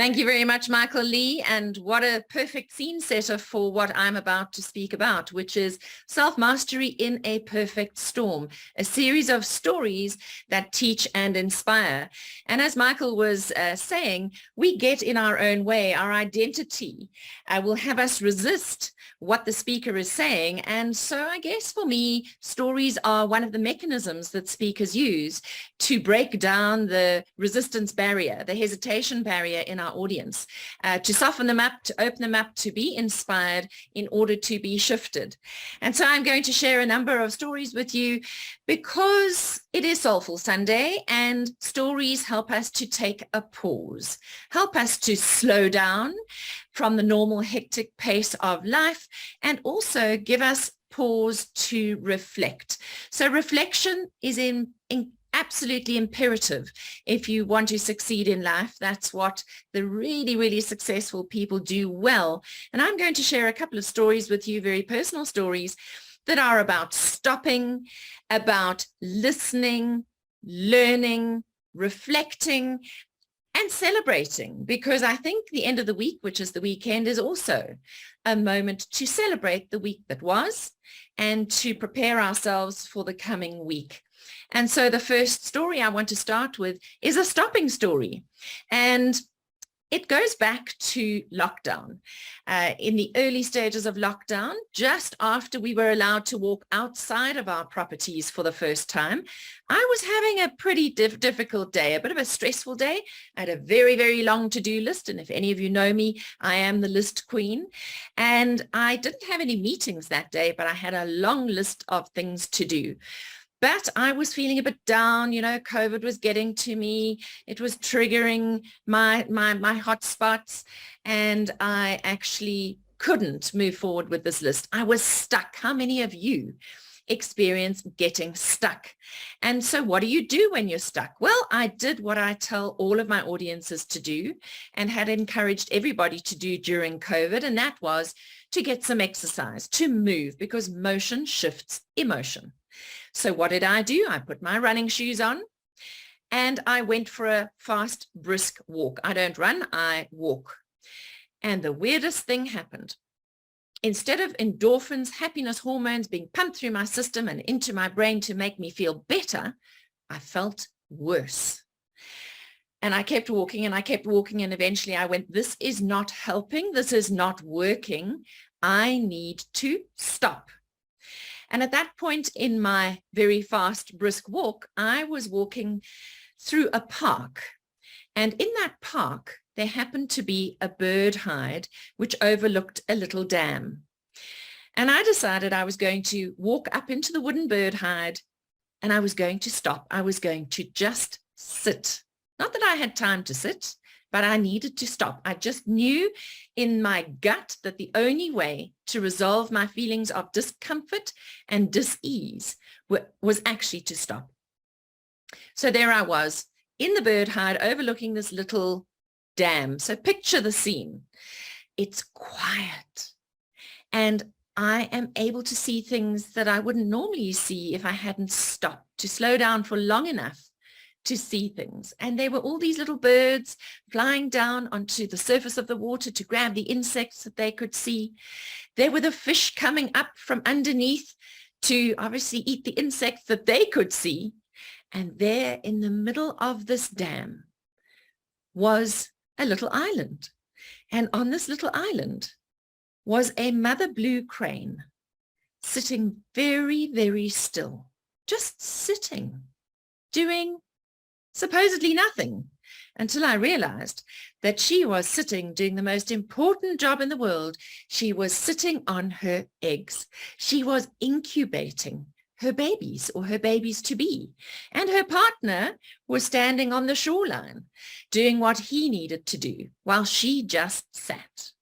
Thank you very much, Michael Lee. And what a perfect scene setter for what I'm about to speak about, which is Self-Mastery in a Perfect Storm, a series of stories that teach and inspire. And as Michael was saying, we get in our own way. Our identity will have us resist what the speaker is saying. And so I guess for me, stories are one of the mechanisms that speakers use to break down the resistance barrier, the hesitation barrier in our audience, to soften them up, to open them up, to be inspired in order to be shifted. And so I'm going to share a number of stories with you because it is Soulful Sunday, and stories help us to take a pause, help us to slow down from the normal hectic pace of life, and also give us pause to reflect. So reflection is absolutely imperative if you want to succeed in life. That's what the really, really successful people do well. And I'm going to share a couple of stories with you, very personal stories that are about stopping, about listening, learning, reflecting, and celebrating, because I think the end of the week, which is the weekend, is also a moment to celebrate the week that was and to prepare ourselves for the coming week. And so the first story I want to start with is a stopping story. And it goes back to lockdown. In the early stages of lockdown, just after we were allowed to walk outside of our properties for the first time, I was having a pretty difficult day, a bit of a stressful day. I had a very, very long to-do list. And if any of you know me, I am the list queen. And I didn't have any meetings that day, but I had a long list of things to do. But I was feeling a bit down, COVID was getting to me. It was triggering my hot spots, and I actually couldn't move forward with this list. I was stuck. How many of you experience getting stuck? And so what do you do when you're stuck? Well, I did what I tell all of my audiences to do and had encouraged everybody to do during COVID, and that was to get some exercise, to move, because motion shifts emotion. So what did I do? I put my running shoes on and I went for a fast, brisk walk. I don't run, I walk. And the weirdest thing happened. Instead of endorphins, happiness hormones being pumped through my system and into my brain to make me feel better, I felt worse. And I kept walking and I kept walking, and eventually I went, this is not helping. This is not working. I need to stop. And at that point in my very fast, brisk walk, I was walking through a park. And in that park, there happened to be a bird hide which overlooked a little dam. And I decided I was going to walk up into the wooden bird hide, and I was going to stop. I was going to just sit. Not that I had time to sit, but I needed to stop. I just knew in my gut that the only way to resolve my feelings of discomfort and dis-ease was actually to stop. So there I was in the bird hide overlooking this little dam. So picture the scene. It's quiet, and I am able to see things that I wouldn't normally see if I hadn't stopped to slow down for long enough to see things. And there were all these little birds flying down onto the surface of the water to grab the insects that they could see. There were the fish coming up from underneath to obviously eat the insects that they could see. And there in the middle of this dam was a little island. And on this little island was a mother blue crane sitting very, very still, just sitting, doing supposedly nothing, until I realized that she was sitting doing the most important job in the world. She was sitting on her eggs. She was incubating her babies, or her babies to be. And her partner was standing on the shoreline doing what he needed to do while she just sat.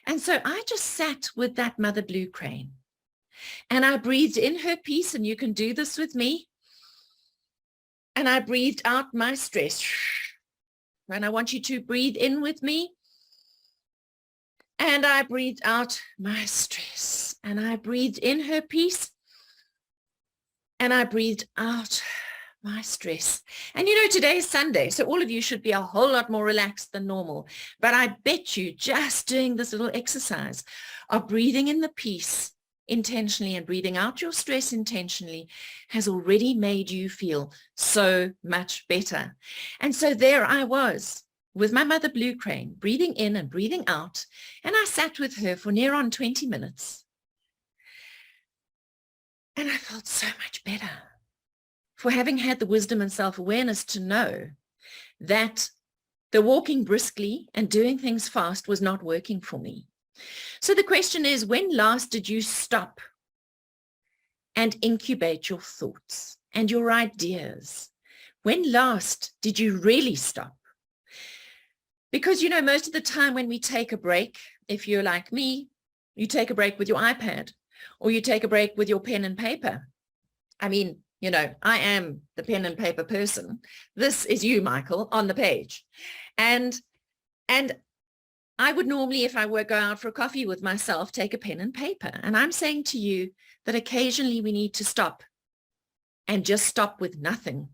And so I just sat with that mother blue crane, and I breathed in her peace, and you can do this with me. And I breathed out my stress. And I want you to breathe in with me. And I breathed out my stress. And I breathed in her peace. And I breathed out my stress. And you know, today is Sunday, so all of you should be a whole lot more relaxed than normal. But I bet you just doing this little exercise of breathing in the peace intentionally and breathing out your stress intentionally has already made you feel so much better. And so there I was with my mother blue crane, breathing in and breathing out. And I sat with her for near on 20 minutes. And I felt so much better for having had the wisdom and self-awareness to know that the walking briskly and doing things fast was not working for me. So the question is, when last did you stop and incubate your thoughts and your ideas? When last did you really stop? Because, you know, most of the time when we take a break, if you're like me, you take a break with your iPad or you take a break with your pen and paper. I mean, you know, I am the pen and paper person. This is you, Michael, on the page. And I would normally, if I were go out for a coffee with myself, take a pen and paper. And I'm saying to you that occasionally we need to stop and just stop with nothing.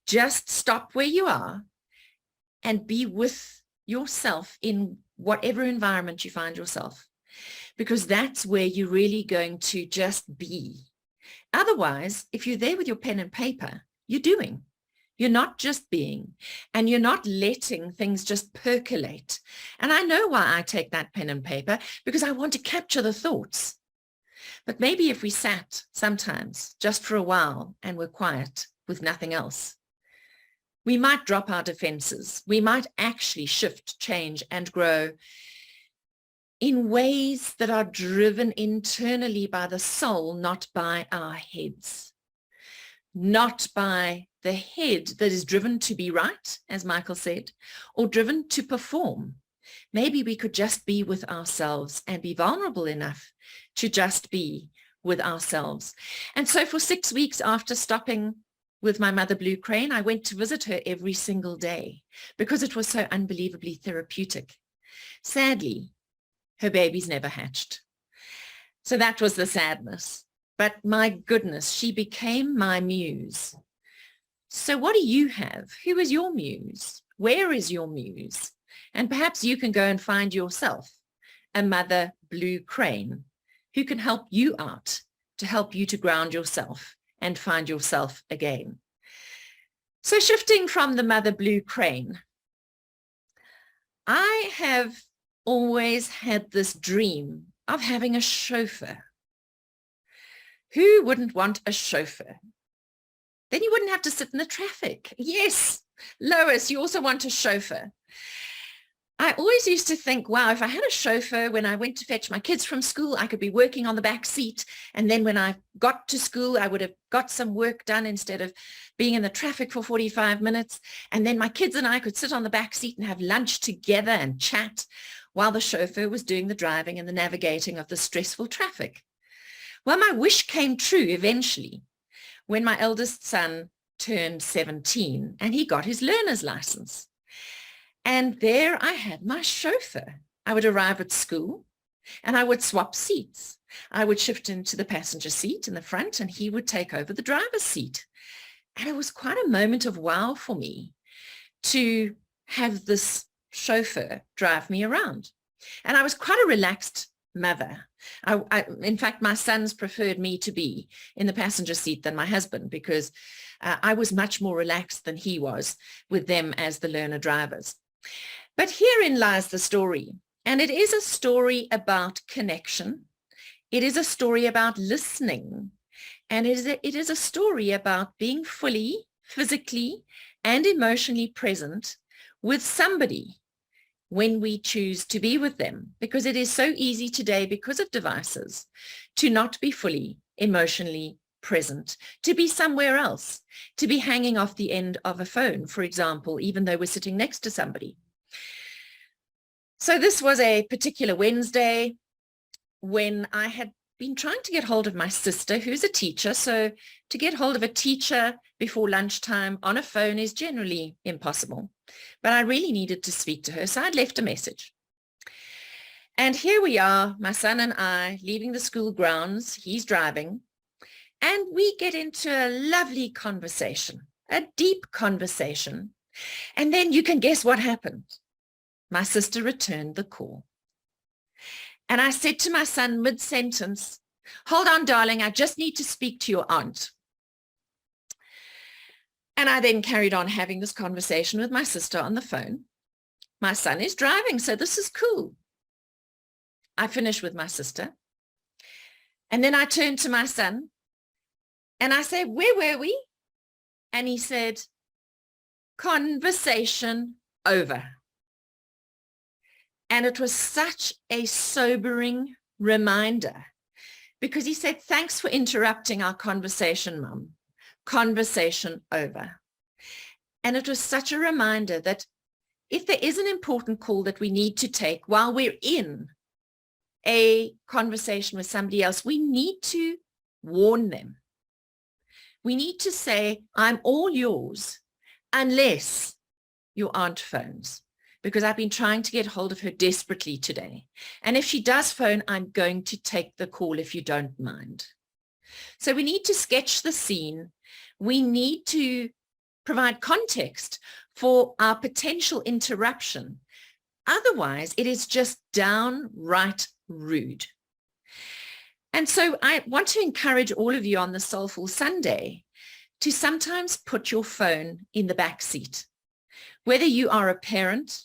Just stop where you are and be with yourself in whatever environment you find yourself, because that's where you're really going to just be. Otherwise, if you're there with your pen and paper, you're doing. You're not just being, and you're not letting things just percolate. And I know why I take that pen and paper, because I want to capture the thoughts. But maybe if we sat sometimes just for a while and were quiet with nothing else, we might drop our defenses. We might actually shift, change, and grow in ways that are driven internally by the soul, not by our heads, not by the head that is driven to be right, as Michael said, or driven to perform. Maybe we could just be with ourselves and be vulnerable enough to just be with ourselves. And so for 6 weeks after stopping with my mother blue crane, I went to visit her every single day because it was so unbelievably therapeutic. Sadly, her babies never hatched. So that was the sadness. But my goodness, she became my muse. So what do you have? Who is your muse? Where is your muse? And perhaps you can go and find yourself a mother blue crane who can help you out, to help you to ground yourself and find yourself again. So shifting from the mother blue crane, I have always had this dream of having a chauffeur. Who wouldn't want a chauffeur? Then you wouldn't have to sit in the traffic. Yes, Lois, you also want a chauffeur. I always used to think, wow, if I had a chauffeur when I went to fetch my kids from school, I could be working on the back seat. And then when I got to school, I would have got some work done instead of being in the traffic for 45 minutes. And then my kids and I could sit on the back seat and have lunch together and chat while the chauffeur was doing the driving and the navigating of the stressful traffic. Well, my wish came true eventually when my eldest son turned 17 and he got his learner's license. And there I had my chauffeur. I would arrive at school and I would swap seats. I would shift into the passenger seat in the front and he would take over the driver's seat. And it was quite a moment of wow for me to have this chauffeur drive me around. And I was quite a relaxed mother. In fact, my sons preferred me to be in the passenger seat than my husband because I was much more relaxed than he was with them as the learner drivers. But herein lies the story. And it is a story about connection. It is a story about listening. And it is a story about being fully, physically, and emotionally present with somebody when we choose to be with them, because it is so easy today, because of devices, to not be fully emotionally present, to be somewhere else, to be hanging off the end of a phone, for example, even though we're sitting next to somebody. So this was a particular Wednesday when I had been trying to get hold of my sister, who's a teacher. So to get hold of a teacher before lunchtime on a phone is generally impossible. But I really needed to speak to her, so I'd left a message. And here we are, my son and I, leaving the school grounds. He's driving. And we get into a lovely conversation a deep conversation. And then you can guess what happened. My sister returned the call. And I said to my son mid-sentence, hold on, darling, I just need to speak to your aunt. And I then carried on having this conversation with my sister on the phone. My son is driving, so this is cool. I finished with my sister. And then I turned to my son and I said, where were we? And he said, conversation over. And it was such a sobering reminder because he said, thanks for interrupting our conversation, Mum. Conversation over. And it was such a reminder that if there is an important call that we need to take while we're in a conversation with somebody else, we need to warn them. We need to say, I'm all yours unless your aunt phones, because I've been trying to get hold of her desperately today. And if she does phone, I'm going to take the call if you don't mind. So we need to sketch the scene. We need to provide context for our potential interruption. Otherwise, it is just downright rude. And so I want to encourage all of you on the Soulful Sunday to sometimes put your phone in the back seat. Whether you are a parent,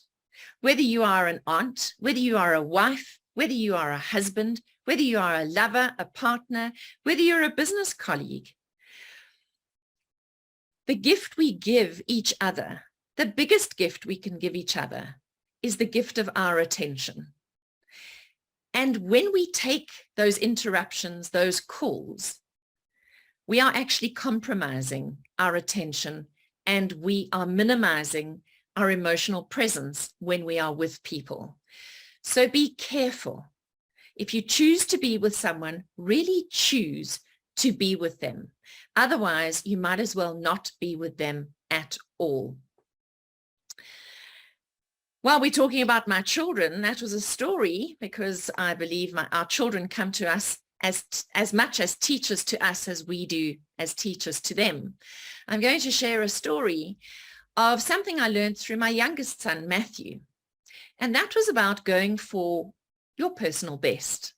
whether you are an aunt, whether you are a wife, whether you are a husband, whether you are a lover, a partner, whether you're a business colleague. The gift we give each other, the biggest gift we can give each other, is the gift of our attention. And when we take those interruptions, those calls, we are actually compromising our attention and we are minimizing our emotional presence when we are with people. So be careful. If you choose to be with someone, really choose to be with them. Otherwise, you might as well not be with them at all. While we're talking about my children, that was a story because I believe our children come to us as much as teachers to us as we do as teachers to them. I'm going to share a story of something I learned through my youngest son, Matthew. And that was about going for your personal best.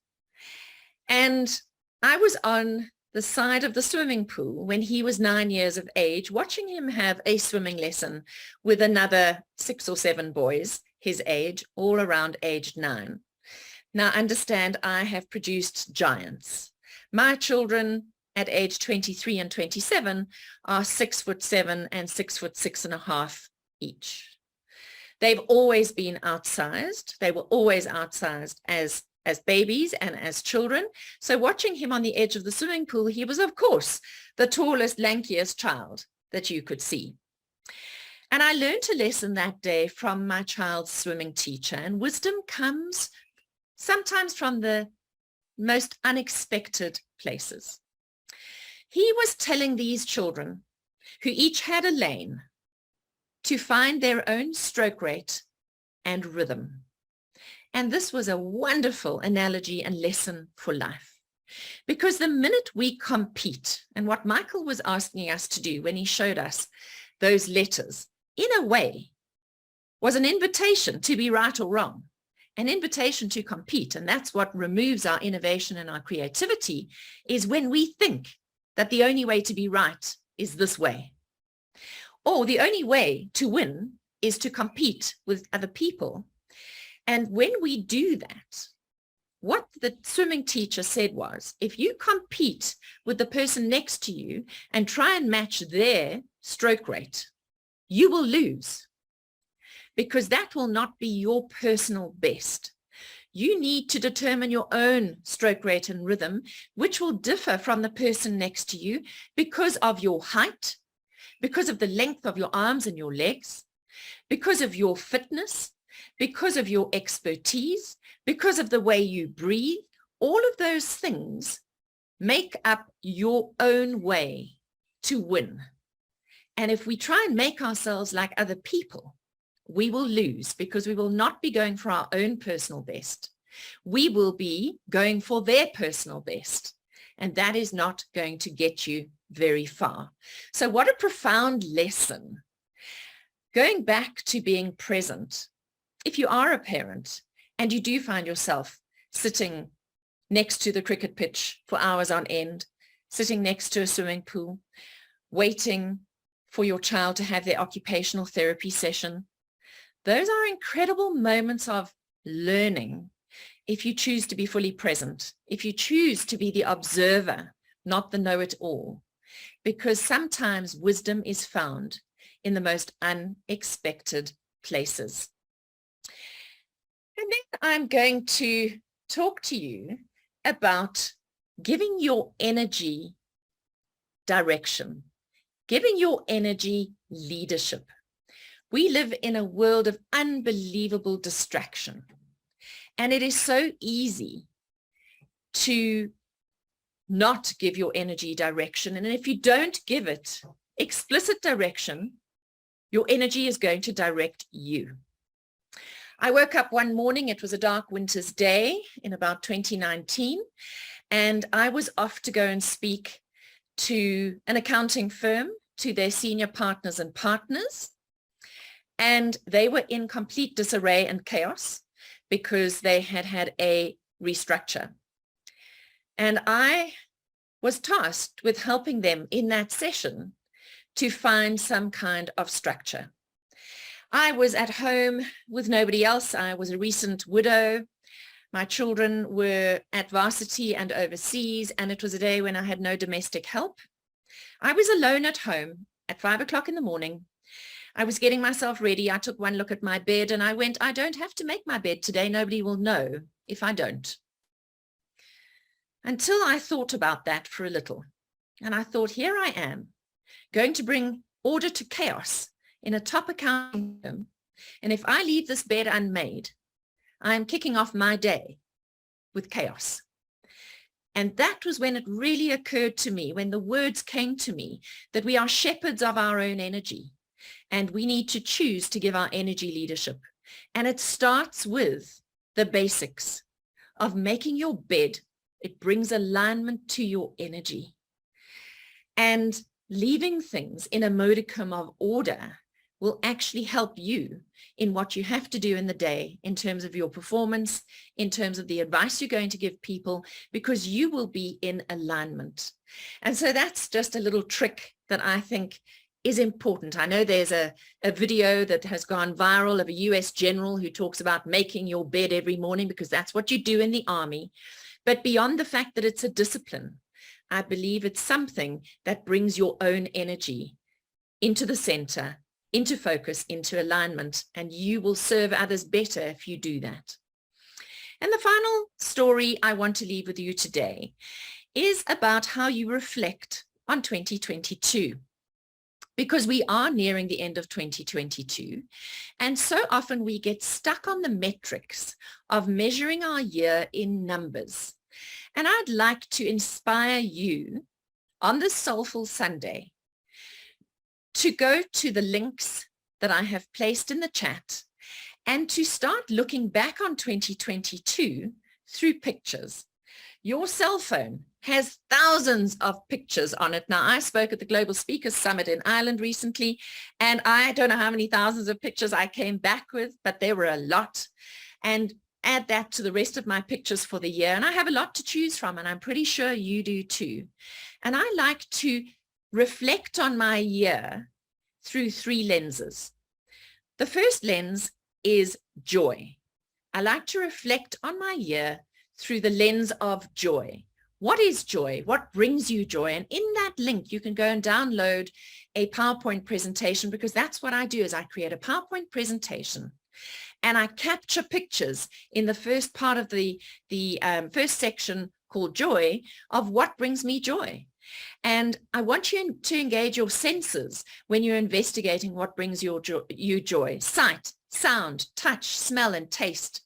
And I was on the side of the swimming pool when he was 9 years of age, watching him have a swimming lesson with another 6 or 7 boys his age, all around age 9. Now, understand, I have produced giants. My children at age 23 and 27 are 6'7" and 6'6.5" each. They've always been outsized. They were always outsized as babies and as children. So watching him on the edge of the swimming pool, he was, of course, the tallest, lankiest child that you could see. And I learned a lesson that day from my child's swimming teacher. And wisdom comes sometimes from the most unexpected places. He was telling these children, who each had a lane, to find their own stroke rate and rhythm. And this was a wonderful analogy and lesson for life. Because the minute we compete, and what Michael was asking us to do when he showed us those letters, in a way, was an invitation to be right or wrong, an invitation to compete. And that's what removes our innovation and our creativity, is when we think that the only way to be right is this way. Or the only way to win is to compete with other people. And when we do that, what the swimming teacher said was, if you compete with the person next to you and try and match their stroke rate, you will lose, because that will not be your personal best. You need to determine your own stroke rate and rhythm, which will differ from the person next to you because of your height, because of the length of your arms and your legs, because of your fitness, because of your expertise, because of the way you breathe. All of those things make up your own way to win. And if we try and make ourselves like other people, we will lose, because we will not be going for our own personal best. We will be going for their personal best. And that is not going to get you very far. So what a profound lesson. Going back to being present, if you are a parent and you do find yourself sitting next to the cricket pitch for hours on end, sitting next to a swimming pool, waiting for your child to have their occupational therapy session, those are incredible moments of learning if you choose to be fully present, if you choose to be the observer, not the know-it-all, because sometimes wisdom is found in the most unexpected places. And then I'm going to talk to you about giving your energy direction, giving your energy leadership. We live in a world of unbelievable distraction, and it is so easy to not give your energy direction. And if you don't give it explicit direction, your energy is going to direct you. I woke up one morning, it was a dark winter's day in about 2019, and I was off to go and speak to an accounting firm, to their senior partners and partners. And they were in complete disarray and chaos because they had had a restructure. And I was tasked with helping them in that session to find some kind of structure. I was at home with nobody else. I was a recent widow. My children were at varsity and overseas, and it was a day when I had no domestic help. I was alone at home at 5 o'clock in the morning. I was getting myself ready. I took one look at my bed and I went, I don't have to make my bed today. Nobody will know if I don't. Until I thought about that for a little. And I thought, here I am, going to bring order to chaos in a top accounting firm. And if I leave this bed unmade, I am kicking off my day with chaos. And that was when it really occurred to me, when the words came to me, that we are shepherds of our own energy. And we need to choose to give our energy leadership. And it starts with the basics of making your bed. It brings alignment to your energy. And leaving things in a modicum of order will actually help you in what you have to do in the day in terms of your performance, in terms of the advice you're going to give people, because you will be in alignment. And so that's just a little trick that I think is important. I know there's a video that has gone viral of a US general who talks about making your bed every morning because that's what you do in the army. But beyond the fact that it's a discipline, I believe it's something that brings your own energy into the center, into focus, into alignment, and you will serve others better if you do that. And the final story I want to leave with you today is about how you reflect on 2022. Because we are nearing the end of 2022. And so often we get stuck on the metrics of measuring our year in numbers. And I'd like to inspire you on this Soulful Sunday to go to the links that I have placed in the chat and to start looking back on 2022 through pictures. Your cell phone has thousands of pictures on it. Now, I spoke at the Global Speakers Summit in Ireland recently, and I don't know how many thousands of pictures I came back with, but there were a lot. And add that to the rest of my pictures for the year, and I have a lot to choose from, and I'm pretty sure you do too. And I like to reflect on my year through three lenses. The first lens is joy. I like to reflect on my year through the lens of joy. What is joy? What brings you joy? And in that link, you can go and download a PowerPoint presentation, because that's what I do, is I create a PowerPoint presentation and I capture pictures in the first part of the first section called joy of what brings me joy. And I want you to engage your senses when you're investigating what brings you joy. Sight, sound, touch, smell, and taste.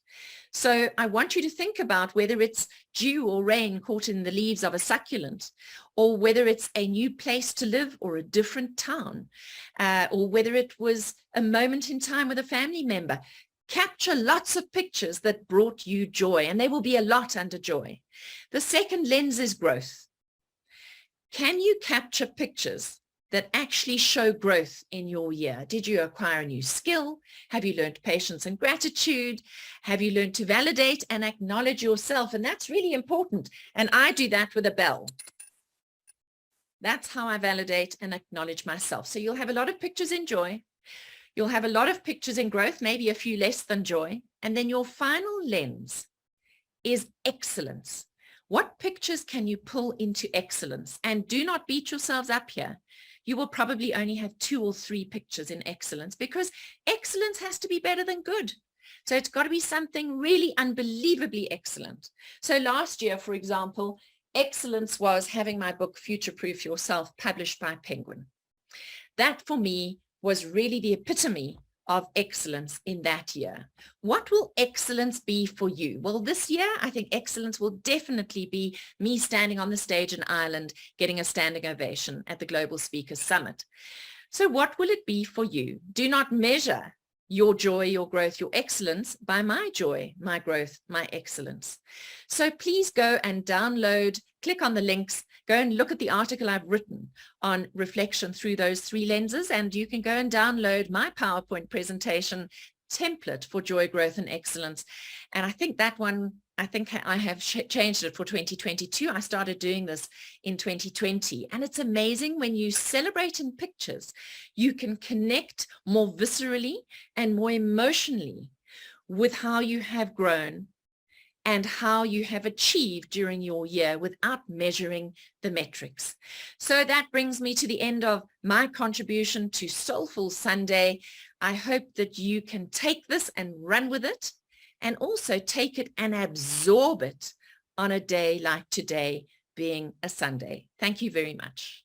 So I want you to think about whether it's dew or rain caught in the leaves of a succulent, or whether it's a new place to live or a different town, or whether it was a moment in time with a family member. Capture lots of pictures that brought you joy, and there will be a lot under joy. The second lens is growth. Can you capture pictures that actually show growth in your year? Did you acquire a new skill? Have you learned patience and gratitude? Have you learned to validate and acknowledge yourself? And that's really important. And I do that with a bell. That's how I validate and acknowledge myself. So you'll have a lot of pictures in joy. You'll have a lot of pictures in growth, maybe a few less than joy. And then your final lens is excellence. What pictures can you pull into excellence? And do not beat yourselves up here. You will probably only have 2 or 3 pictures in excellence, because excellence has to be better than good. So it's got to be something really unbelievably excellent. So last year, for example, excellence was having my book, Future Proof Yourself, published by Penguin. That for me was really the epitome of excellence in that year. What will excellence be for you? Well, this year, I think excellence will definitely be me standing on the stage in Ireland, getting a standing ovation at the Global Speakers Summit. So what will it be for you? Do not measure your joy, your growth, your excellence by my joy, my growth, my excellence. So please go and download, click on the links, go and look at the article I've written on reflection through those 3 lenses, and you can go and download my PowerPoint presentation template for joy, growth, and excellence. And I think that one, I think I have changed it for 2022. I started doing this in 2020. And it's amazing when you celebrate in pictures, you can connect more viscerally and more emotionally with how you have grown and how you have achieved during your year without measuring the metrics. So that brings me to the end of my contribution to Soulful Sunday. I hope that you can take this and run with it, and also take it and absorb it on a day like today being a Sunday. Thank you very much.